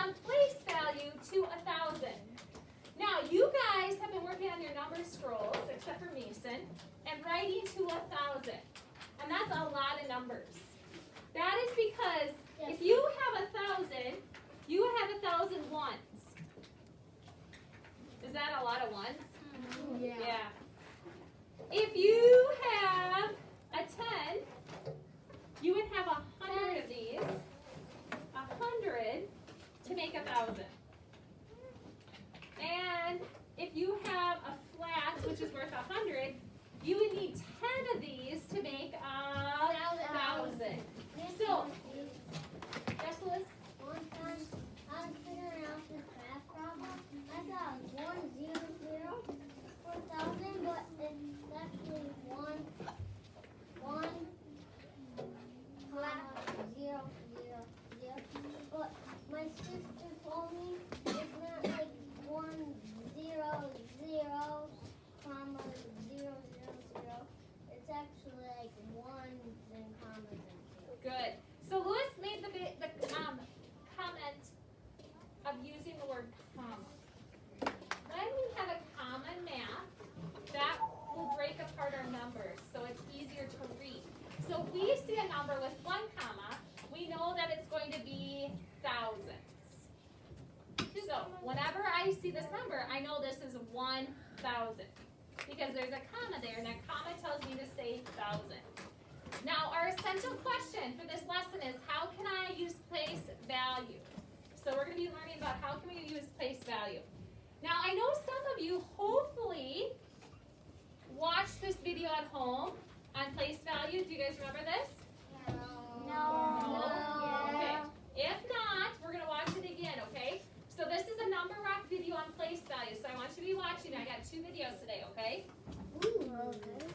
on place value to 1,000. Now, you guys have been working on your number scrolls, except for Mason, and writing to 1,000. And that's a lot of numbers. That is because if you have 1,000, you have 1,000 ones. Is that a lot of ones? Yeah. If you have a 10, you would have 100 of these. 100 to make 1,000. And if you have a flat, which is worth 100, you would need 10 of these to make 1,000. So, yes, Liz? One time, I was figuring out this math problem. I thought it was 100 for 1,000, but it's actually one zero zero zero. But my sister told me it's not like 100, comma 000. It's actually like ones and commas and zeros. Good. So Lewis made the comment of using the word comma. When we have a comma in math, that will break apart our numbers, so it's easier to read. So if we see a number with one comma, we know that it's going to be thousands. So whenever I see this number, I know this is 1,000 because there's a comma there, and that comma tells me to say 1,000. Now, our essential question for this lesson is, how can I use place value? So we're going to be learning about how can we use place value. Now, I know some of you hopefully watched this video at home on place value. Do you guys remember this? No. Okay. If not, we're going to watch it again, okay? So this is a number rock video on place value. So I want you to be watching. I got 2 videos today, okay? Okay.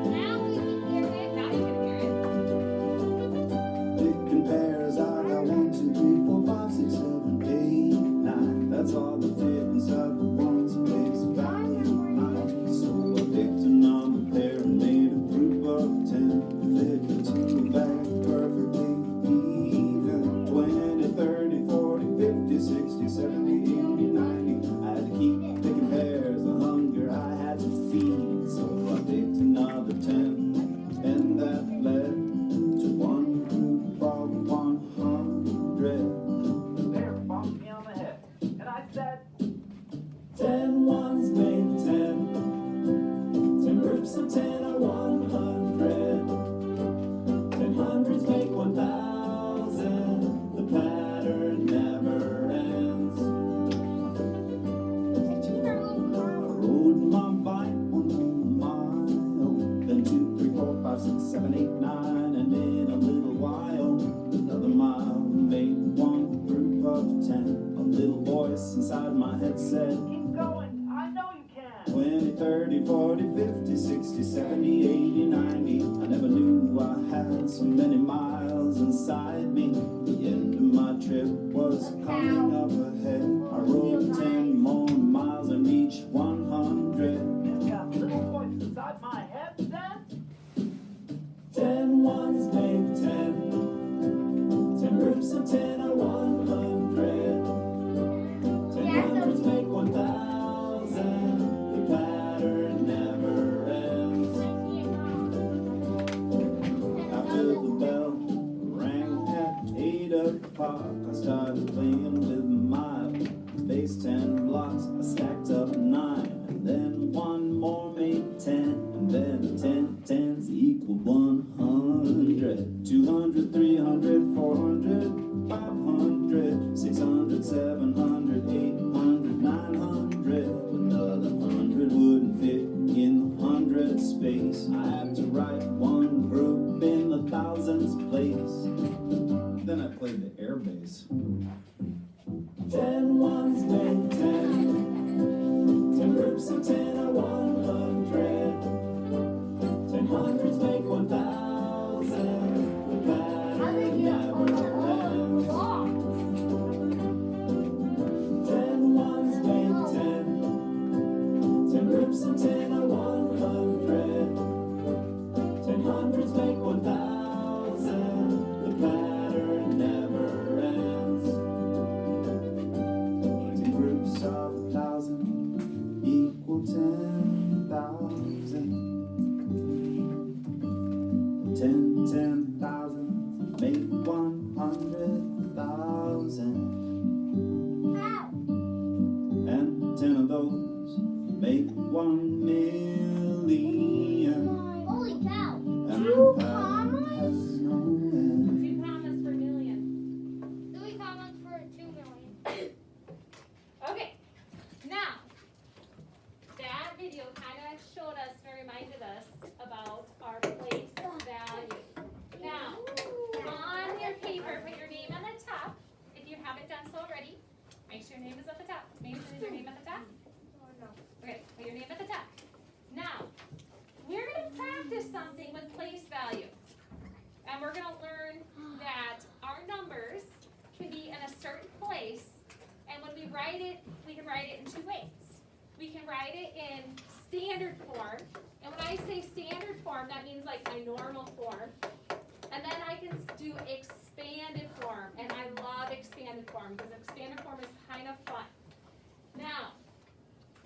Now we can hear it. Now you can hear it. Picking pairs, I got 1, 2, 3, 4, 5, 6, 7, 8, 9. That's all the fit inside the one's place value 9. So I picked a number pair and made a group of 10. Fit the 2 back perfectly even. 20, 30, 40, 50, 60, 70, 80, 90. I had to keep picking pairs of hunger I had to feed. So I picked another 10, and that led to one group of 100. There bumped me on the head, and I said, 10 ones make 10. 10 groups of 10 are 100. 10 hundreds make 1,000. The pattern never ends. I rode my bike 1 whole mile. Then 2, 3, 4, 5, 6, 7, 8, 9. And in a little while, another mile made one group of 10. A little voice inside my head said, keep going, I know you can. 20, 30, 40, 50, 60, 70, 80, 90. I never knew I had so many miles inside me. The end of my trip was coming up ahead. I rode 10 more miles and reached 100. You got little voice inside my head then? 10 ones make 10. 10 groups of 10 are 100. 10 hundreds make 1,000. The pattern never ends. After the bell rang at 8 o'clock, I started playing with my base 10 blocks. I stacked up 9, and then one more made 10, and then 10 tens equal 100. 200, 300, 400, 500, 600, 700, 800, 900. Another 100 wouldn't fit in the 100 space. I had to write one group in the thousands place. Then I played the air bass. 10 ones make 10. 10 groups of 10 are 100. 10 hundreds make 1,000. The pattern never ends. 10 ones make name is at the top. Mason, is your name at the top? Okay, put your name at the top. Now, we're going to practice something with place value. And we're going to learn that our numbers can be in a certain place. And when we write it, we can write it in two ways. We can write it in standard form. And when I say standard form, that means like my normal form. And then I can do expanded form. And I love expanded form because expanded form is kind of fun. Now,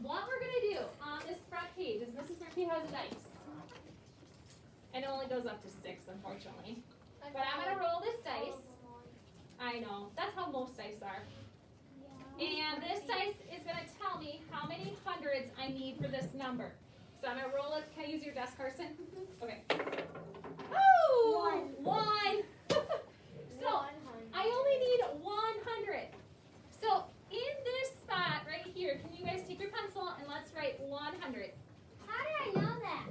what we're going to do on this front page is Mrs. Murphy has a dice. And it only goes up to 6, unfortunately. But I'm going to roll this dice. I know, that's how most dice are. And this dice is going to tell me how many hundreds I need for this number. So I'm going to roll it. Can I use your desk, Carson? Okay. Oh! One. So I only need 100. So in this spot right here, can you guys take your pencil and let's write 100. How did I know that?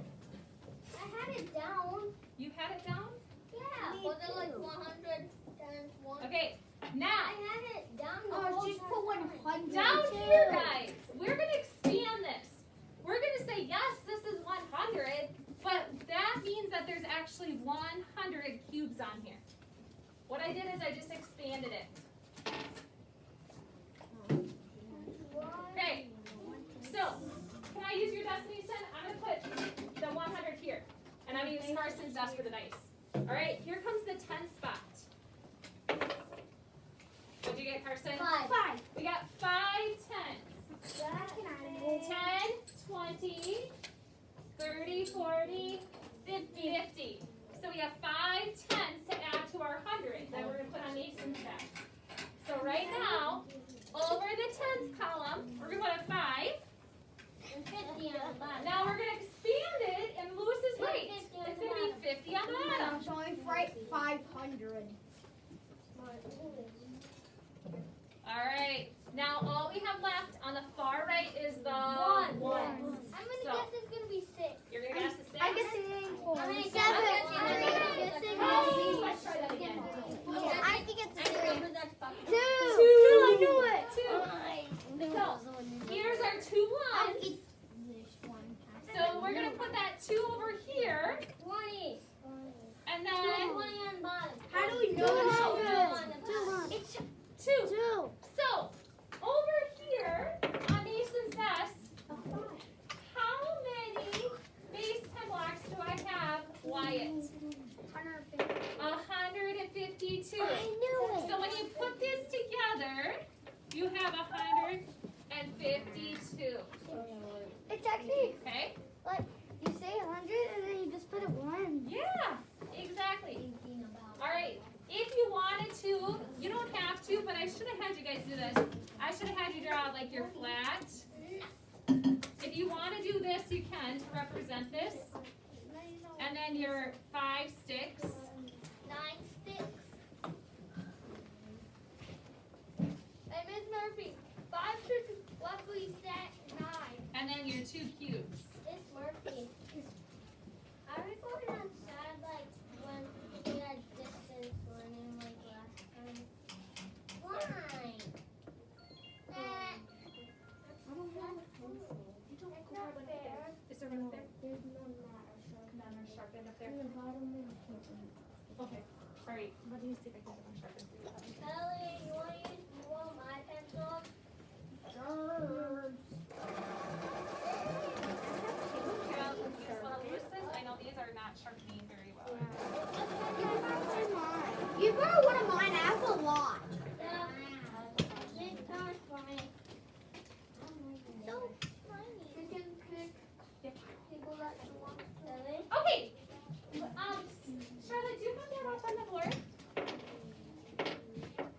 I had it down. You had it down? Yeah. Was it like 100 times 1? Okay. Now, I had it down the whole just time. put 100. down here, guys, we're going to expand this. We're going to say, yes, this is 100, but that means that there's actually 100 cubes on here. What I did is I just expanded it. Okay, so, can I use your desk, Mason? I'm going to put the 100 here, and I'm going to use Carson's desk for the dice. All right, here comes the 10 spot. What'd you get, Carson? 5. We got 5 tens. 10, 20, 30, 40, 50. So we have 5 tens to add to our 100 that we're going to put on Mason's desk. So right now, over the tens column, we're going to put a 5. And 50 on the bottom. Now we're going to expand it, and Lewis is right. It's going to be 50 on the bottom. So I write 500. All right. Now all we have left on the far right is the One. ones. I'm going to So- guess it's going to be 6. You're going to guess the 6? I'm guessing I'm going to 7. guess Oh, let's try that again. I think it's 2. 2. Two. I knew it. 2. So here's our 2 ones. So we're going to put that 2 over here, 20. and 20 then on the bottom. How do we know It's 2. 2. So over here on Mason's desk, how many base 10 blocks do I have, Wyatt? 152. I knew it. So when you put this together, you have 152. It's actually Okay? like you say 100 and then you just put it 1. Yeah, exactly. All right. If you wanted to, you don't have to, but I should have had you guys do this. I should have had you draw like your flat. If you want to do this, you can to represent this. And then your 5 sticks. 9 sticks. Hey, Miss Murphy, 5 sticks is what we said 9. And then your 2 cubes. Miss Murphy. Are we going outside like when we had distance learning like last time? Why? It's not fair. Is there one up there? There's none that are sharp. None are sharpened up there. In the bottom of the Okay. All right. Let me see if I can get one sharpened. Ellie, you want my pencil? I know these are not sharpening very well. You borrow one of mine. I have a lot. Yeah. This time is fine. So tiny. You can pick people that you want. Ellie? Okay. Charlotte, do you have that up on the board?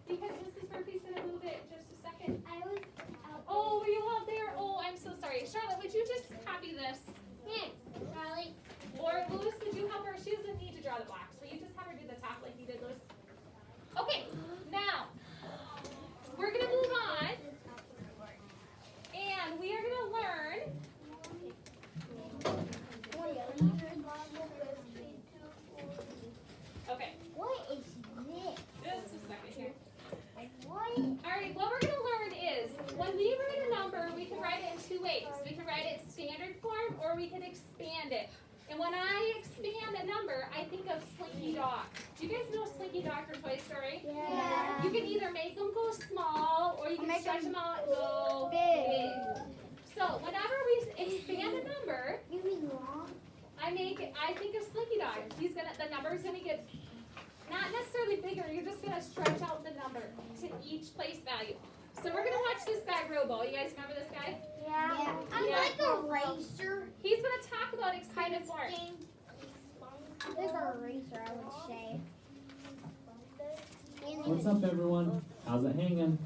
Because Mrs. Murphy's gonna move it just a second. I was out. Oh, were you out there? Oh, I'm so sorry. Charlotte, would you just copy this? Here, Charlie. Or Louis, could you help her? She doesn't need to draw the blocks. Will you just have her do the top like you did, Louis? Okay, now we're gonna move on, and we are gonna learn. Okay, What is this? just a second here. What? All right, what we're gonna learn is when we write a number, we can write it in two ways. We can write it in standard form, or we can expand it. And when I expand a number, I think of Slinky Dog. Do you guys know Slinky Dog from Toy Story? Yeah. You can either make them go small, or you can Make stretch them them out and go big. So whenever we expand a number, You mean long? I think of Slinky Dog. The number's gonna get not necessarily bigger, you're just gonna stretch out the number to each place value. So we're gonna watch this guy Robo. You guys remember this guy? Yeah. I Yeah. like a racer. He's gonna talk about expanded form. Like a racer, I would say. What's up, everyone? How's it hanging?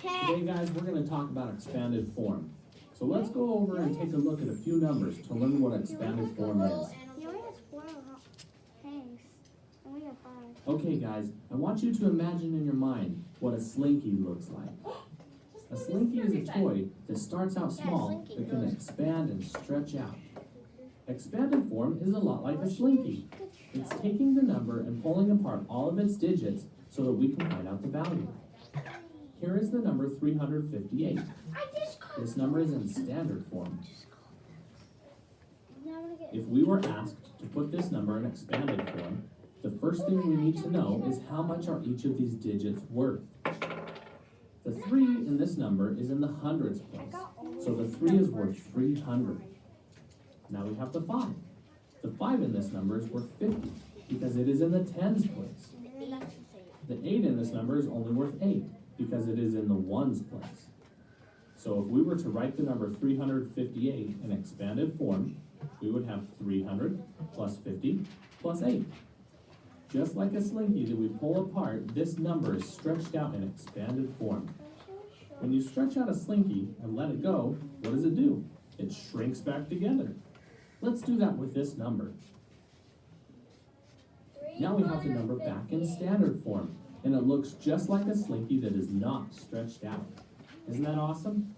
Today, guys, we're going to talk about expanded form. So let's go over and take a look at a few numbers to learn what expanded form is. He only has 4 hangs, and we have 5. Okay, guys, I want you to imagine in your mind what a slinky looks like. A slinky is a toy that starts out small but can expand and stretch out. Expanded form is a lot like a slinky. It's taking the number and pulling apart all of its digits so that we can find out the value. Here is the number 358. This number is in standard form. If we were asked to put this number in expanded form, the first thing we need to know is how much are each of these digits worth. The 3 in this number is in the hundreds place, so the 3 is worth 300. Now we have the 5. The 5 in this number is worth 50 because it is in the tens place. The 8 in this number is only worth 8 because it is in the ones place. So if we were to write the number 358 in expanded form, we would have 300 plus 50 plus 8. Just like a slinky that we pull apart, this number is stretched out in expanded form. When you stretch out a slinky and let it go, what does it do? It shrinks back together. Let's do that with this number. Now we have the number back in standard form, and it looks just like a slinky that is not stretched out. Isn't that awesome?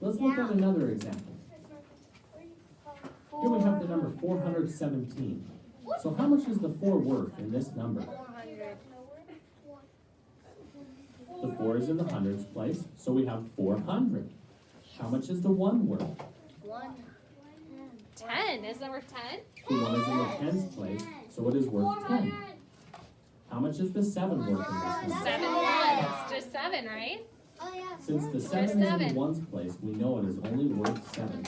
Let's look at another example. Here we have the number 417. So how much is the 4 worth in this number? The 4 is in the hundreds place, so we have 400. How much is the 1 worth? 10. Is number 10? The 1 is in the tens place, so it is worth 10. How much is the 7 worth in this number? 7 ones. Just 7, right? Oh, yeah. Since the 7 is in the 7. ones place, we know it is only worth 7.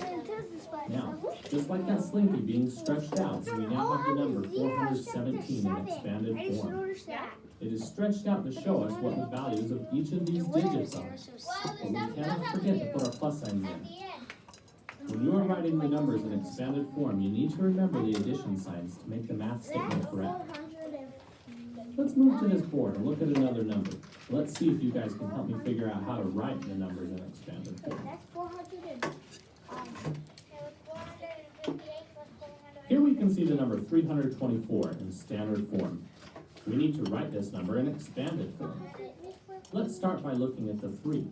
Now, just like that slinky being stretched out, we now have the number 417 in expanded I just form. noticed that. It is stretched out to show us what the values of each of these digits are. Well, But we the cannot forget to put our plus signs at in. the end. When you are writing the numbers in expanded form, you need to remember the addition signs to make the math statement correct. Let's move to this board and look at another number. Let's see if you guys can help me figure out how to write the numbers in expanded form. That's 400 Here we can see the number 324 in standard form. We need to write this number in expanded form. Let's start by looking at the 3.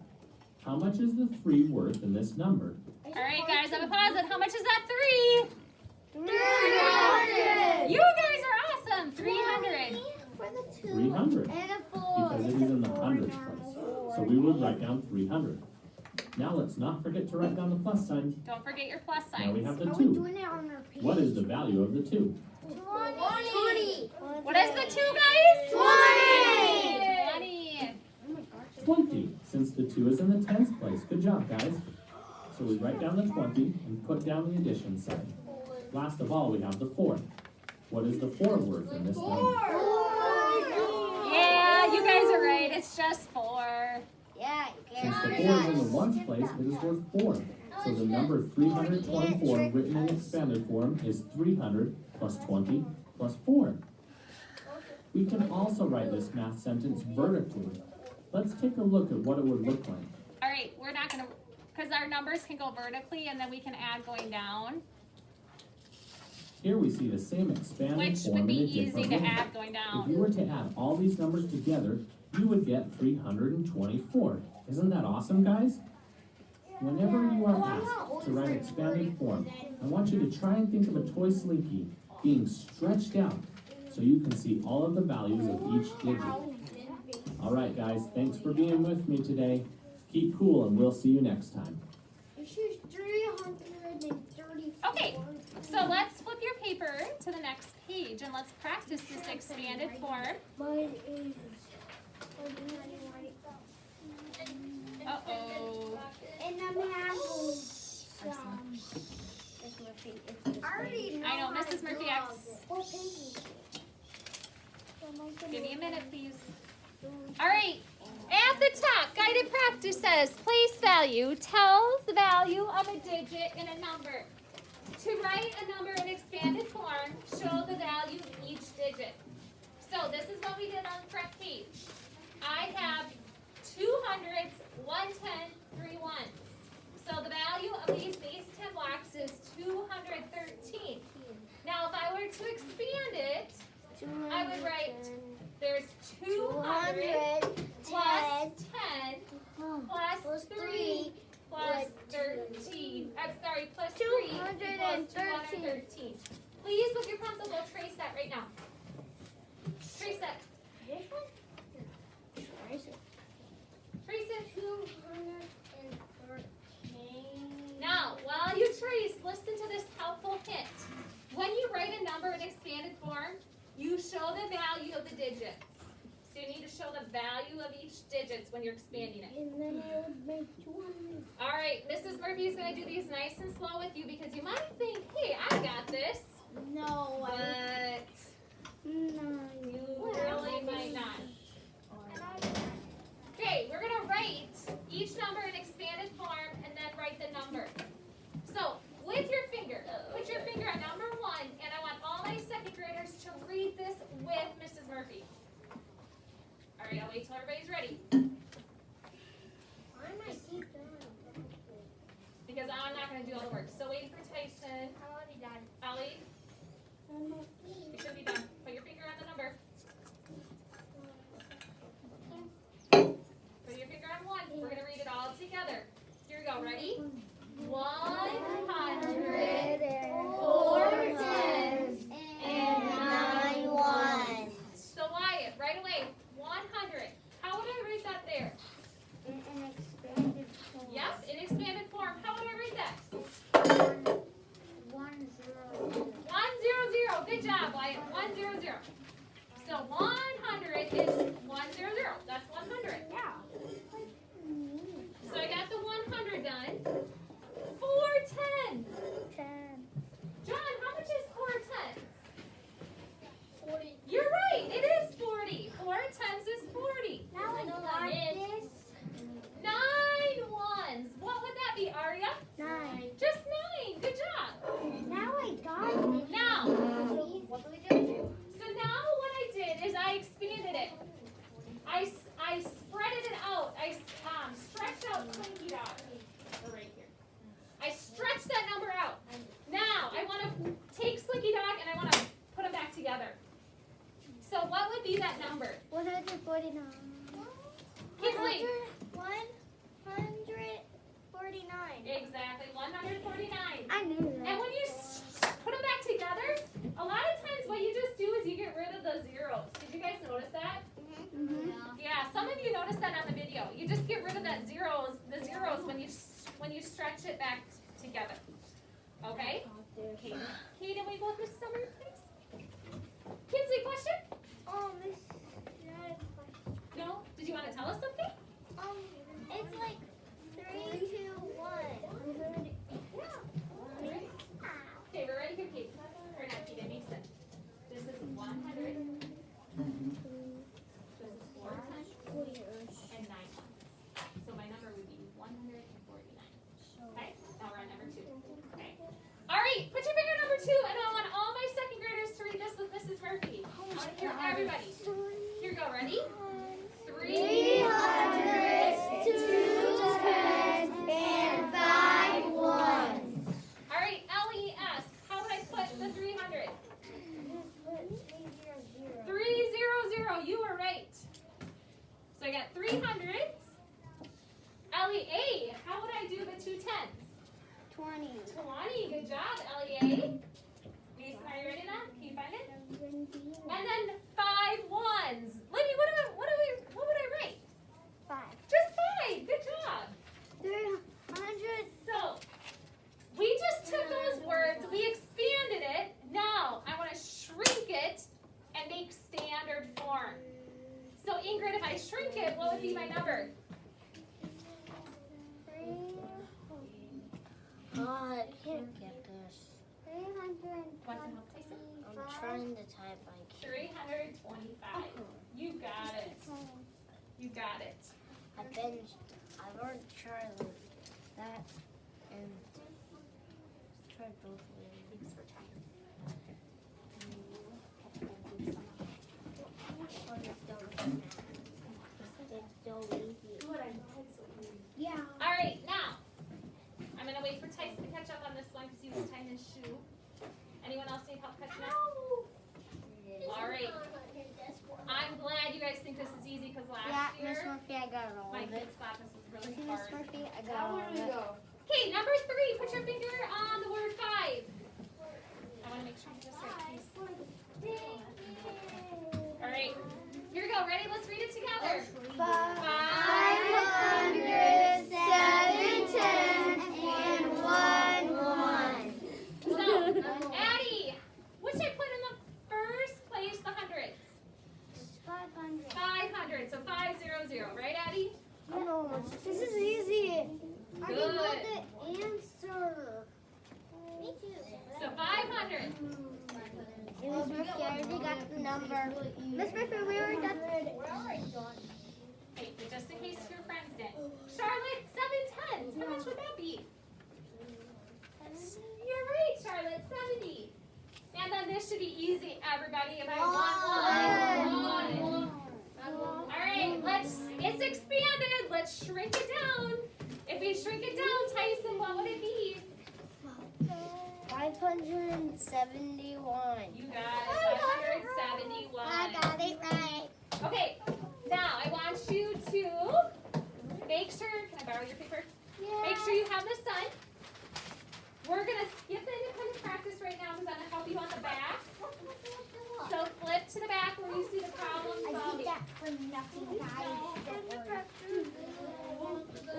How much is the 3 worth in this number? All right, guys, I'm gonna pause it. How much is that 3? 300. You guys are awesome. 300. For the 2. 300, And a 4. because it is in the hundreds place. So we would write down 300. Now let's not forget to write down the plus sign. Don't forget your plus Now we signs. have the Are we 2. doing it on our page? What is the value of the 2? 20. What is the 2, guys? 20. 20. 20, since the 2 is in the tens place. Good job, guys. So we write down the 20 and put down the addition sign. Last of all, we have the 4. What is the 4 worth in this number? Yeah, you guys are right. It's just 4. Yeah, Since the 4 is in the ones place, it is worth 4. So the number 324 written in expanded form is 300 plus 20 plus 4. We can also write this math sentence vertically. Let's take a look at what it would look like. All right, we're not gonna, because our numbers can go vertically and then we can add going down, Here we see the same expanded which form would be in a easy different to way. add going If you down. were to add all these numbers together, you would get 324. Isn't that awesome, guys? Whenever you are asked to write expanded form, I want you to try and think of a toy slinky being stretched out so you can see all of the values of each digit. All right, guys, thanks for being with me today. Keep cool and we'll see you next time. This is 334. Okay, so let's flip your paper to the next page and let's practice this expanded form. Mine is. Uh-oh. And I'm having some. I know, Mrs. Murphy, What page? give me a minute, please. All right, at the top, guided practice says, place value tells the value of a digit in a number. To write a number in expanded form, show the value of each digit. So this is what we did on the front page. I have 200s, 110, 3 ones. So the value of these base 10 blocks is 213. Now if I were to expand it, I would write there's 200 plus 10 plus 3 plus 13. I'm sorry, plus 3 equals 213. Please with your pencil go trace that right now. Trace that. Trace it. 213. Now, while you trace, listen to this helpful hint. When you write a number in expanded form, you show the value of the digits. So you need to show the value of each digits when you're expanding it. And then I would make 200. All right, Mrs. Murphy is going to do these nice and slow with you because you might think, hey, I got this. No, But no. you really might not. Okay, we're going to write each number in expanded form and then write the number. So, with your finger, put your finger on number 1, and I want all my second graders to read this with Mrs. Murphy. All right, I'll wait till everybody's ready Why am I keep doing because I'm not going to do all the work. So, waiting for Tyson. I'm already done. Ellie, you should be done. Put your finger on the number. Put your finger on 1. We're going to read it all together. Here we go. Ready? 100, 4 tens, and 9 ones. So Wyatt, right away, 100. How would I write that there? In an expanded form. Yes, in expanded form. How would I write that? 100. 100. Good job, Wyatt. 100. So 100 is 100. That's 100. Yeah. So I got the 100 done. 4 tens. 10. John, how much is 4 tens? 40. You're right. It is 40. 4 tens is 40. Now I got this. 9 ones. What would that be, Aria? 9. Just 9. Good job. Now I got it. Now, What do we do? so now what I did is I expanded it. I spreaded it out. I stretched out Slinky Dog. Right here. I stretched that number out. Now I want to take Slinky Dog and I want to put them back together. So what would be that number? 149. Kinsley. 149. Exactly, 149. I knew that. And when you put them back together, a lot of times what you just do is you get rid of the zeros. Did you guys notice that? Mm-hmm. Yeah, some of you noticed that on the video. You just get rid of the zeros when you stretch it back together. Okay? Okay. Kaden, we go with Mrs. Summer, please. Kinsley, question? Miss, I have a question. No? Did you want to tell us something? It's like 3, 2, 1. Okay, we're ready for Kate. Or not Kate, it makes sense. This is 100. This is 4 times and 9 times. So my number would be 149. Okay? Now we're on number 2. Okay. All right, put your finger on number 2, and I want all my second graders to read this with Mrs. Murphy. I want to hear everybody. Here we go. Ready? 300, 2 tens, and 5 ones. All right, LES. How would I put the 300? 300. You were right. So I got 300s. LEA. How would I do the 2 tens? 20. 20. Good job, LEA. Mason, are you ready now? Can you find it? And then 5 ones. Libby, what would I write? 5. Just 5. Good job. my number? I can't get this. 325. Want some help, Tyson? I'm trying to type. I can't. 325. You got it. You got it. I've already tried like that and tried both ways. Thanks for trying. Yeah. All right, now I'm gonna wait for Tyson to catch up on this one because he was tying his shoe. Anyone else need help catching up? All right. I'm glad you guys think this is easy because last Yeah, Miss year Murphy, I got all my of kids it. thought this was really See, Miss hard. Murphy, I got all of it. Okay, number 3. Put your finger on the word 5. I want to make sure you just right, please. All right, here we go. Ready? Let's read it together. 500, 7 tens, and 1 1. So, Addie, what should I put in the first place? The hundreds. 500. 500. So 500, right, Addie? No, this is easy. I didn't know the answer. Me too. So 500. Miss Murphy, I already got the number. Miss Murphy, we already got Hey, but just in case your friends did. Charlotte, 7 tens. How much would that be? You're right, Charlotte. 70. And then this should be easy, everybody. If I want one. All right, it's expanded. Let's shrink it down. If we shrink it down, Tyson, what would it be? 571. You got it, 571. I got it right. Okay, now I want you to make sure, can I borrow your paper? Make sure you have the sun. We're gonna skip independent practice right now because I'm gonna help you on the back. So flip to the back where you see the problem I solving. did that for nothing, guys.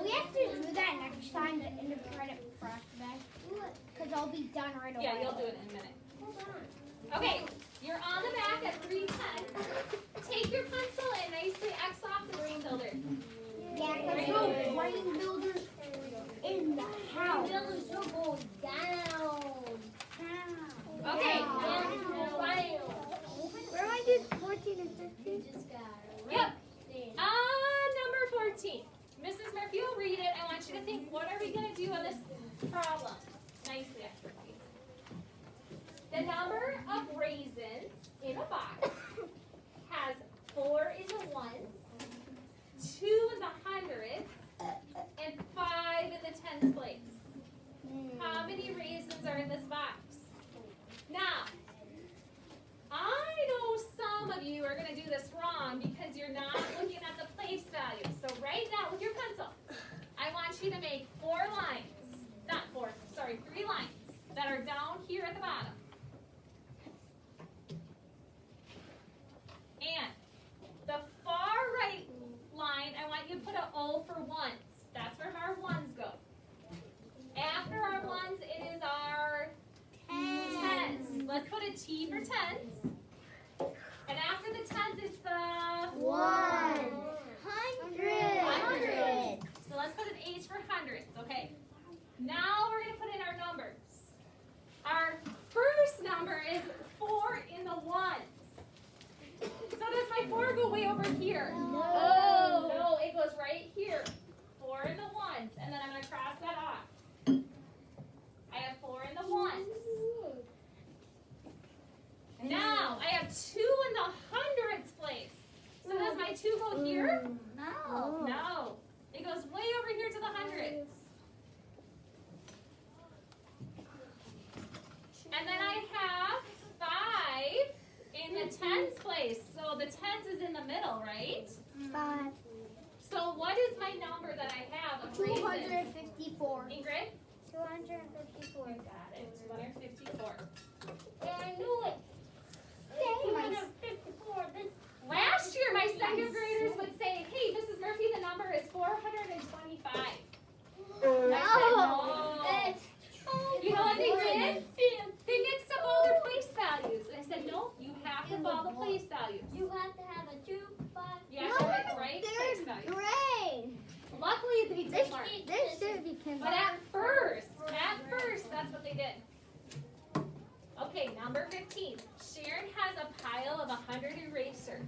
We have to do that next time, the independent practice. Because I'll be done right away. Yeah, you'll do it in a minute. Okay, you're on the back at 310. Take your pencil and nicely X off the brain builder. Yeah, because no brain builder in the house. Brain builders will go down. Okay, Where am I doing 14 and 15? yep. Number 14. Mrs. Murphy will read it. I want you to think, what are we going to do on this problem? Nicely, everybody. The number of raisins in a box has 4 in the ones, 2 in the hundreds, and 5 in the tens place. How many raisins are in this box? Now, I know some of you are going to do this wrong because you're not looking at the place value. So right now, with your pencil, I want you to make 4 lines, not 4, sorry, 3 lines that are down here at the bottom. And the far right line, I want you to put an O for ones. That's where our ones go. After our ones, it is our tens. Let's put a T for tens. And after the tens, it's the 100. So let's put an H for hundreds, okay? Now we're going to put in our numbers. Our first number is 4 in the ones. So does my 4 go way over here? No. No, it goes right here. 4 in the ones. And then I'm going to cross that off. I have 4 in the ones. Now I have 2 in the hundreds place. So does my 2 go here? No. No. It goes way over here to the hundreds. And then I have 5 in the tens place. So the tens is in the middle, right? 5. So what is my number that I have of raisins? 254. Ingrid? 254. You got it. 254. I knew it. Dang, 254. Last year, my second graders would say, hey, Mrs. Murphy, the number is 425. And I said, no. You know what they did? They mixed up all their place values. And I said, no, you have to follow the place values. You have to have a 2, 5. You have to have the right place value. This more. should be Kim's. But at first, that's what they did. Okay, number 15. Sharon has a pile of 100 erasers,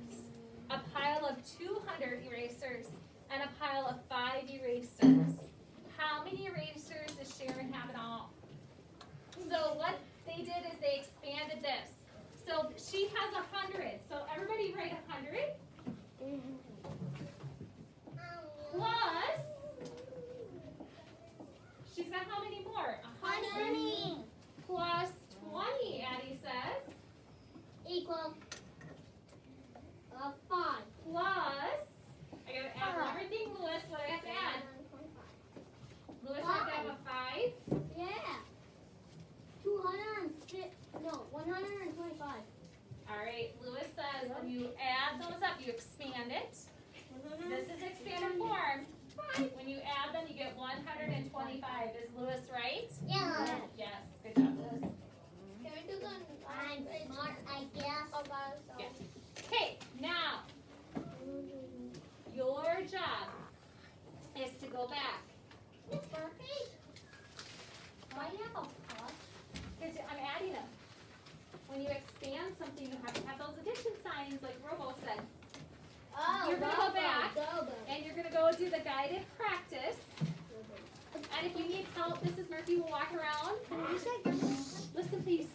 a pile of 200 erasers, and a pile of 5 erasers. How many erasers does Sharon have in all? So what they did is they expanded this. So she has 100. So everybody write 100 plus. She's got how many more? 100 plus 20, Addie says. Equal 5. Plus, I gotta add one more thing, Lewis. What do I have to add? Lewis, I have to have a 5. Yeah. 125. All right, Lewis says when you add those up, you expand it. This is expanded form. When you add them, you get 125. Is Lewis right? Yeah. Yes, good job, Lewis. Can we do the I'm smart, I guess. Yeah. Okay, now, your job is to go back. Miss Murphy? Why do you have a plus? Because I'm adding them. When you expand something, you have to have those addition signs like Robo said. Oh, You're gonna go back. Go. And you're gonna go do the guided practice. And if you need help, Mrs. Murphy will walk around. Listen, please.